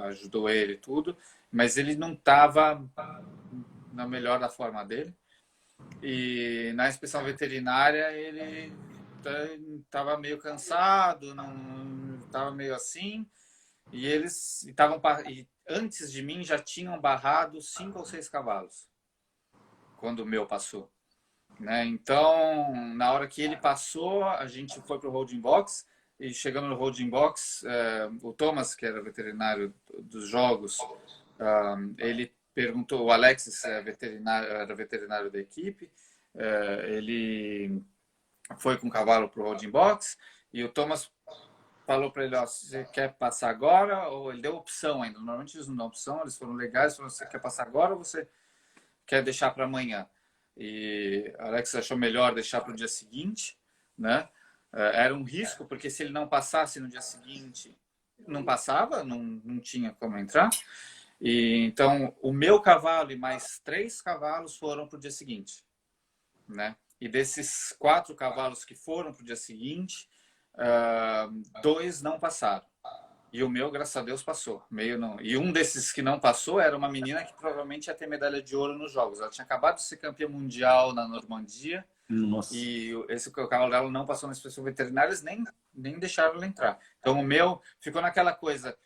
ajudou ele e tudo, mas ele não estava na melhor da forma dele. E na inspeção veterinária ele estava meio cansado, não estava meio assim, e eles estavam antes de mim já tinham barrado 5 ou 6 cavalos quando o meu passou, né? Então, na hora que ele passou, a gente foi para o holding box e chegando no holding box, o Thomas, que era veterinário dos jogos, ele perguntou, o Alexis era veterinário da equipe, ele foi com o cavalo para o holding box e o Thomas falou para ele, ó, você quer passar agora? Ou ele deu opção ainda, normalmente eles não dão opção, eles foram legais, falaram, você quer passar agora ou você quer deixar para amanhã? E o Alex achou melhor deixar para o dia seguinte, né? Era um risco, porque se ele não passasse no dia seguinte, não passava, não tinha como entrar. E então o meu cavalo e mais 3 cavalos foram para o dia seguinte, né? E desses 4 cavalos que foram para o dia seguinte, 2 não passaram. E o meu, graças a Deus, passou. Meio não. E um desses que não passou era uma menina que provavelmente ia ter medalha de ouro nos jogos. Ela tinha acabado de ser campeã mundial na Normandia. Nossa. E esse cavalo dela não passou na inspeção veterinária, eles nem deixaram ela entrar. Então o meu ficou naquela coisa,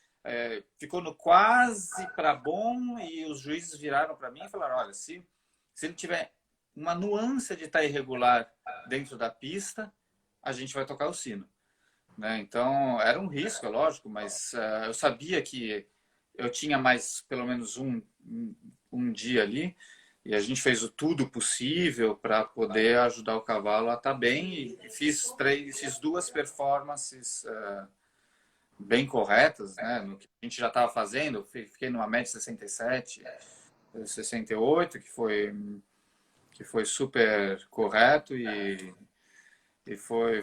ficou no quase para bom, e os juízes viraram para mim e falaram: olha, se ele tiver uma nuance de estar irregular dentro da pista, a gente vai tocar o sino. Né? Então era um risco, é lógico, mas eu sabia que eu tinha mais pelo menos um dia ali, e a gente fez o tudo possível para poder ajudar o cavalo a estar bem, e fiz 2 performances bem corretas, né, no que a gente já estava fazendo. Fiquei numa média 67, 68, que foi super correto, e foi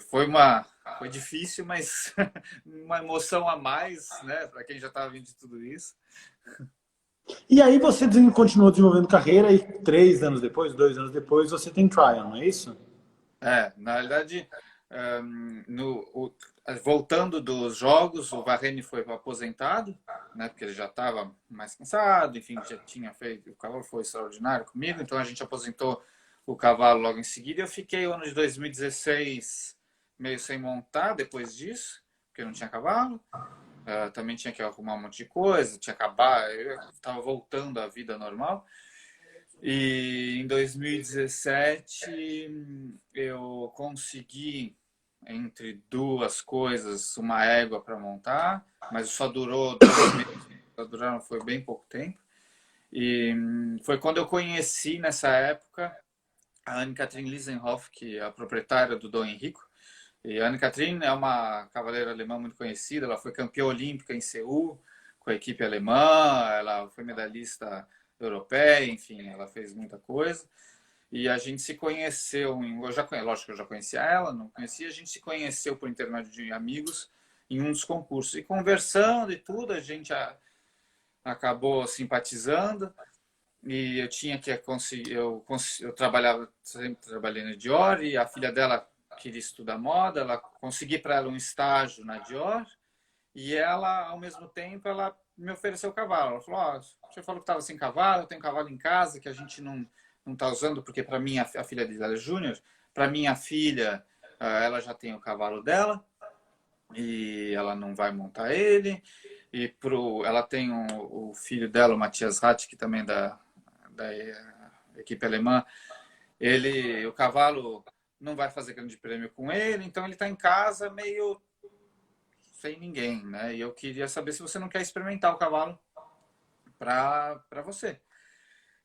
difícil, mas uma emoção a mais, né, para quem já estava vindo de tudo isso. E aí você continuou desenvolvendo carreira e 3 anos depois, 2 anos depois, você tem trial, não é isso? Na realidade, voltando dos jogos, o Varrene foi aposentado, né, porque ele já estava mais cansado, enfim, já tinha feito, o cavalo foi extraordinário comigo, então a gente aposentou o cavalo logo em seguida. Eu fiquei o ano de 2016 meio sem montar depois disso, porque não tinha cavalo. Também tinha que arrumar um monte de coisa, tinha que acabar, eu estava voltando à vida normal. E em 2017 eu consegui, entre 2 coisas, uma égua para montar, mas só durou 2 meses, foi bem pouco tempo. E foi quando eu conheci, nessa época, a Anne-Kathrin Liesenhoff, que é a proprietária do Dom Henrico. E a Anne-Kathrin é uma cavaleira alemã muito conhecida, ela foi campeã olímpica em Seul com a equipe alemã, ela foi medalhista europeia, enfim, ela fez muita coisa. E a gente se conheceu, lógico que eu já conhecia ela, não conhecia, a gente se conheceu por intermédio de amigos em um dos concursos. E conversando e tudo, a gente acabou simpatizando. E eu tinha que conseguir, eu sempre trabalhei na Dior, e a filha dela queria estudar moda, ela consegui para ela um estágio na Dior, e ela, ao mesmo tempo, ela me ofereceu o cavalo. Ela falou: você falou que estava sem cavalo, eu tenho cavalo em casa que a gente não está usando, porque para mim, a filha dela é júnior, para minha filha, ela já tem o cavalo dela, e ela não vai montar ele, e ela tem o filho dela, o Matthias Rath, que também é da equipe alemã, o cavalo não vai fazer grande prêmio com ele, então ele está em casa meio sem ninguém, né? E eu queria saber se você não quer experimentar o cavalo para você.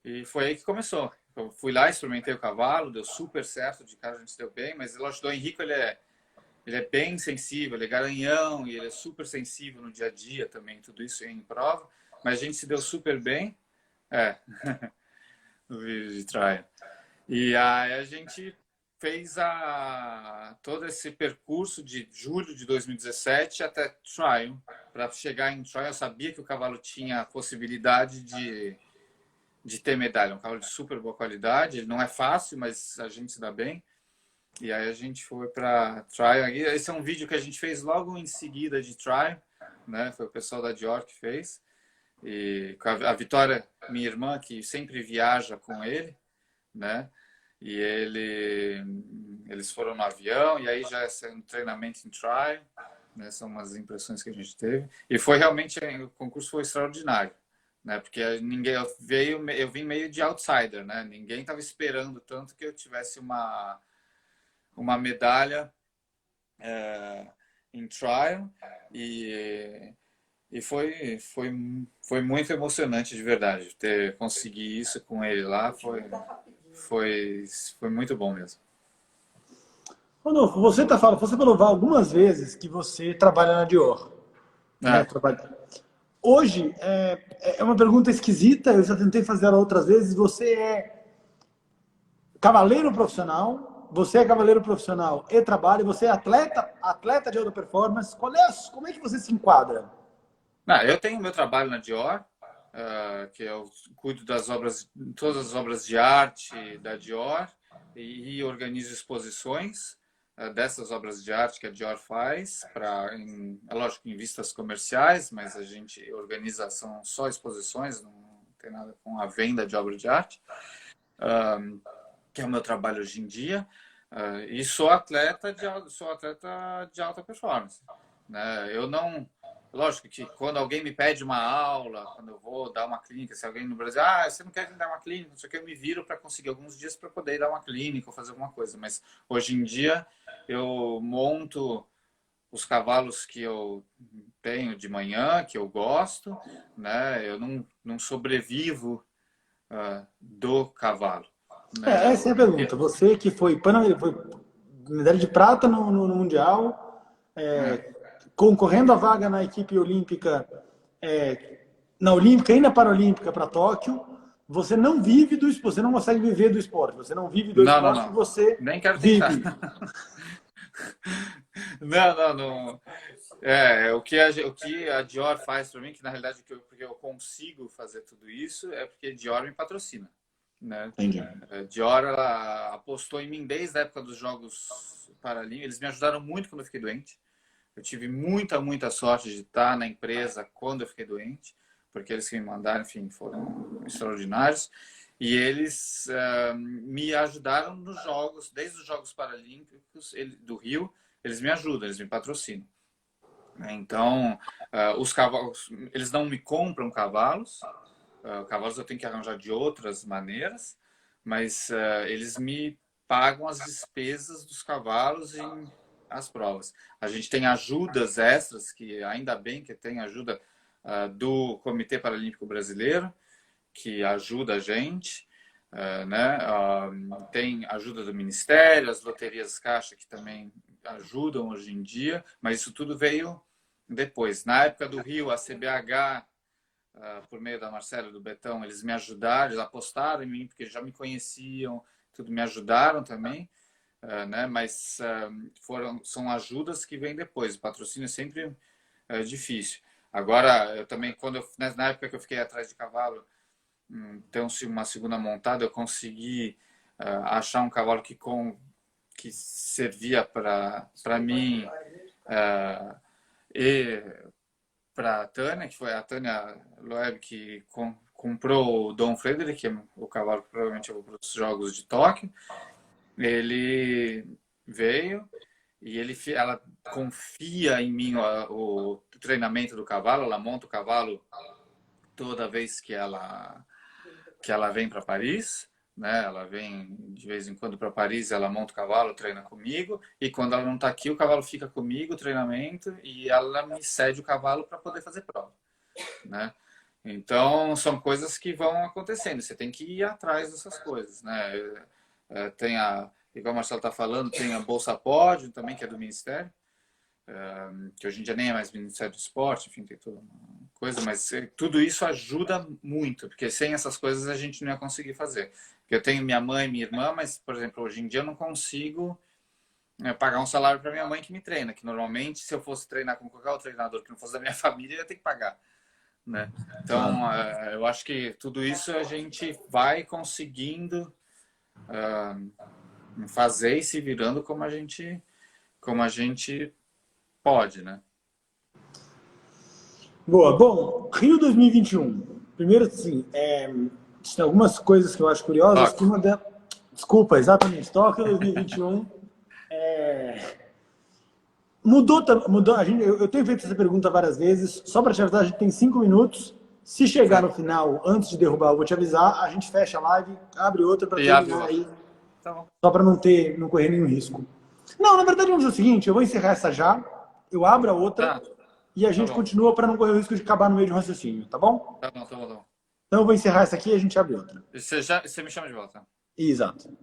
E foi aí que começou. Eu fui lá, experimentei o cavalo, deu super certo, de cara a gente se deu bem, mas lógico, o Henrico, ele é bem sensível, ele é garanhão, e ele é super sensível no dia a dia também, tudo isso em prova, mas a gente se deu super bem, no vídeo de trial. E aí a gente fez todo esse percurso de julho de 2017 até trial. Para chegar em trial, eu sabia que o cavalo tinha a possibilidade de ter medalha. Um cavalo de super boa qualidade, ele não é fácil, mas a gente se dá bem. E aí a gente foi para trial. Esse é um vídeo que a gente fez logo em seguida de trial, né? Foi o pessoal da Dior que fez. E a Vitória, minha irmã, que sempre viaja com ele, né? E eles foram no avião, e aí já é um treinamento em trial, né? São umas impressões que a gente teve. E foi realmente, o concurso foi extraordinário, né? Porque eu vim meio de outsider, né? Ninguém estava esperando tanto que eu tivesse uma medalha em trial, e foi muito emocionante, de verdade, ter conseguido isso com ele lá. Foi muito bom mesmo. Rodolfo, você falou algumas vezes que você trabalha na Dior. Né? Hoje, é uma pergunta esquisita, eu já tentei fazer ela outras vezes. Você é cavaleiro profissional você é cavaleiro profissional e trabalha, você é atleta de alta performance. Como é que você se enquadra? Não, eu tenho meu trabalho na Dior, que eu cuido das obras, todas as obras de arte da Dior e organizo exposições dessas obras de arte que a Dior faz, é lógico, em vistas comerciais, mas a gente organiza, são só exposições, não tem nada com a venda de obra de arte, que é o meu trabalho hoje em dia, e sou atleta de alta performance, né? Eu não... Lógico que quando alguém me pede uma aula, quando eu vou dar uma clínica, se alguém no Brasil, você não quer me dar uma clínica, não sei o que, eu me viro para conseguir alguns dias para poder dar uma clínica ou fazer alguma coisa. Mas hoje em dia eu monto os cavalos que eu tenho de manhã, que eu gosto, né? Eu não sobrevivo do cavalo. Né? Essa é a pergunta. Você que foi medalha de prata no Mundial, concorrendo a vaga na equipe olímpica, na Olímpica e na Paralímpica para Tóquio, você não vive do esporte, você não consegue viver do esporte, você não vive do esporte, você nem quero vive. tentar. Não. O que a Dior faz para mim, que na realidade porque eu consigo fazer tudo isso, é porque a Dior me patrocina. Né? Entendi. A Dior, ela apostou em mim desde a época dos Jogos Paralímpicos. Eles me ajudaram muito quando eu fiquei doente. Eu tive muita sorte de estar na empresa quando eu fiquei doente, porque eles que me mandaram, enfim, foram extraordinários. E eles me ajudaram nos Jogos, desde os Jogos Paralímpicos do Rio, eles me ajudam, eles me patrocinam. Então, os cavalos, eles não me compram cavalos, cavalos eu tenho que arranjar de outras maneiras, mas eles me pagam as despesas dos cavalos em as provas. A gente tem ajudas extras, que ainda bem que tem ajuda do Comitê Paralímpico Brasileiro, que ajuda a gente, né? Tem ajuda do Ministério, as loterias Caixa, que também ajudam hoje em dia, mas isso tudo veio depois. Na época do Rio, a CBH, por meio da Marcela e do Betão, eles me ajudaram, eles apostaram em mim, porque já me conheciam, tudo me ajudaram também. Né? Mas são ajudas que vêm depois. O patrocínio é sempre difícil. Agora, eu também, na época que eu fiquei atrás de cavalo, ter uma segunda montada, eu consegui achar um cavalo que servia para mim e para a Tânia, que foi a Tânia Loeb que comprou o Dom Frederick, que é o cavalo que provavelmente eu vou para os Jogos de Tóquio. Ele veio e ela confia em mim o treinamento do cavalo, ela monta o cavalo toda vez que ela vem para Paris, né? Ela vem de vez em quando para Paris, ela monta o cavalo, treina comigo, e quando ela não está aqui, o cavalo fica comigo, o treinamento, e ela me cede o cavalo para poder fazer prova, né? Então, são coisas que vão acontecendo, você tem que ir atrás dessas coisas, né? Tem igual o Marcelo está falando, tem a Bolsa Pódio também, que é do Ministério, que hoje em dia nem é mais Ministério do Esporte, enfim, tem toda uma coisa, mas tudo isso ajuda muito, porque sem essas coisas a gente não ia conseguir fazer. Eu tenho minha mãe e minha irmã, mas, por exemplo, hoje em dia eu não consigo pagar um salário para minha mãe que me treina, que normalmente, se eu fosse treinar com qualquer outro treinador que não fosse da minha família, eu ia ter que pagar. Né? Então, eu acho que tudo isso a gente vai conseguindo fazer e se virando como a gente pode, né? Boa. Bom, Rio 2021. Primeiro, assim, tem algumas coisas que eu acho curiosas. Desculpa, exatamente. Tóquio 2021. Mudou. Eu tenho feito essa pergunta várias vezes. Só para te avisar, a gente tem 5 minutos. Se chegar no final, antes de derrubar, eu vou te avisar. A gente fecha a live, abre outra para terminar aí. Tá bom. Só para não correr nenhum risco. Não, na verdade, vamos fazer o seguinte. Eu vou encerrar essa já. Eu abro a outra. E a gente continua para não correr o risco de acabar no meio de um raciocínio, tá bom? Tá bom. Então eu vou encerrar essa aqui e a gente abre outra. Você me chama de volta. Exato.